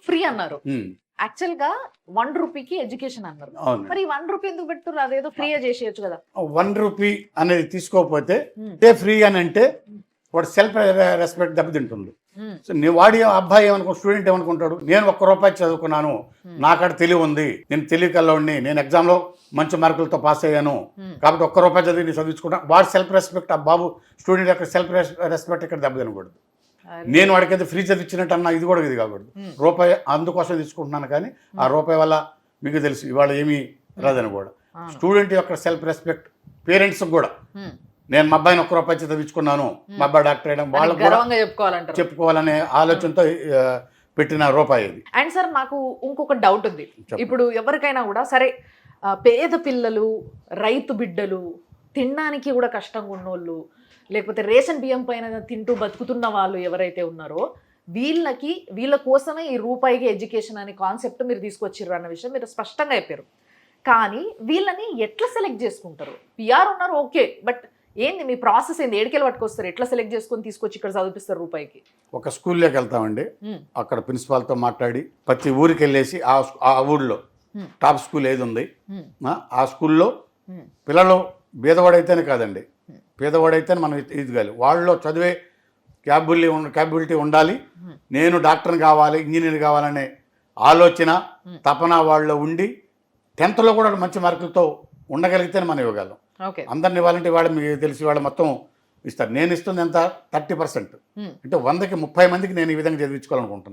Free అన్నారు. ఉమ్, actual గా 1 రూపీకి education అన్నారు. అవును. మరి 1 రూపీ ఎందుకు పెట్టుర్రు? అదేదో ఫ్రీ చేసేయచ్చు కదా. 1 రూపీ అనేది తీసుకోకపోతే ఉమ్, ఫ్రీ అని అంటే వాడు సెల్ఫ్ రెస్పెక్ట్ దెబ్బతింటుంది. ఉమ్, సో నీ వాడి అబ్బాయి ఏమనుకో స్టూడెంట్ ఏమనుకుంటాడు, నేను 1 రూపాయి చదువుకున్నాను, నాకాడ తెలివి ఉంది, నేను తెలివికల్లోని, నేను ఎగ్జామ్లో మంచి మార్కులతో పాస్ అయ్యాను, కాబట్టి 1 రూపాయి చదివి నేను చదివించుకున్నా, వాడి సెల్ఫ్ రెస్పెక్ట్, ఆ బాబు స్టూడెంట్ యొక్క సెల్ఫ్ రెస్పెక్ట్ ఇక్కడ దెబ్బతినకూడదు. నేను వాడికి అయితే ఫ్రీ చదివించినట్టు అన్నా ఇది కూడా ఇది కాకూడదు. రూపాయి అందుకోసం తీసుకుంటున్నాను, కానీ ఆ రూపాయి వల్ల మీకు తెలుసు ఇవాళ ఏమీ రాదని కూడా. స్టూడెంట్ యొక్క సెల్ఫ్ రెస్పెక్ట్ పేరెంట్స్కి కూడా, ఉమ్. నేను మా అబ్బాయిని 1 రూపాయి చదివించుకున్నాను, మా అబ్బాయి డాక్టర్ అయ్యడం, వాళ్ళకు కూడా గర్వంగా చెప్పుకోవాలంటారు. చెప్పుకోవాలనే ఆలోచనతో పెట్టిన రూపాయి ఇది. అండ్ సార్ నాకు ఇంకొక డౌట్ ఉంది. ఇప్పుడు ఎవరికైనా కూడా సరే, పేద పిల్లలు, రైతు బిడ్డలు, తినడానికి కూడా కష్టంగా ఉన్నోళ్ళు, లేకపోతే రేషన్ బియ్యం పైన తింటూ బతుకుతున్న వాళ్ళు ఎవరైతే ఉన్నారో వీళ్ళ కోసమే ఈ రూపాయికి ఎడ్యుకేషన్ అనే కాన్సెప్ట్ మీరు తీసుకొచ్చిర్రు అన్న విషయం మీరు స్పష్టంగా చెప్పారు. కానీ వీళ్ళని ఎట్లా సెలెక్ట్ చేసుకుంటారు? పిఆర్ ఉన్నారు ఓకే, బట్ ఏంది మీ ప్రాసెస్ ఏంది? ఏడికెళ్ళి పట్టుకొస్తారు? ఎట్లా సెలెక్ట్ చేసుకొని తీసుకొచ్చి ఇక్కడ చదివిస్తారు రూపాయికి? ఒక స్కూల్లోకి వెళ్తామండి, అక్కడ ప్రిన్సిపాల్తో మాట్లాడి ప్రతి ఊరికి వెళ్ళేసి ఆ ఊళ్ళో టాప్ స్కూల్ ఏది ఉంది ఆ స్కూల్లో పిల్లలు పేదవాడైతేనే కాదండి, పేదవాడైతేనే మనం ఎదగాలి, వాళ్ళలో చదివే క్యాపబిలిటీ ఉండాలి. నేను డాక్టర్ని కావాలి, ఇంజనీర్ కావాలనే ఆలోచన తపన వాళ్ళలో ఉండి 10th కూడా మంచి మార్కులతో ఉండగలిగితేనే మనం ఇవ్వగలం. అందరిని ఇవ్వాలంటే వాడు మీకు తెలిసి వాళ్ళు మొత్తం ఇస్తారు. నేను ఇస్తుంది ఎంత 30%, అంటే 100కి 30 మందికి నేను ఈ విధంగా చదివించుకోవాలనుకుంటున్నాను.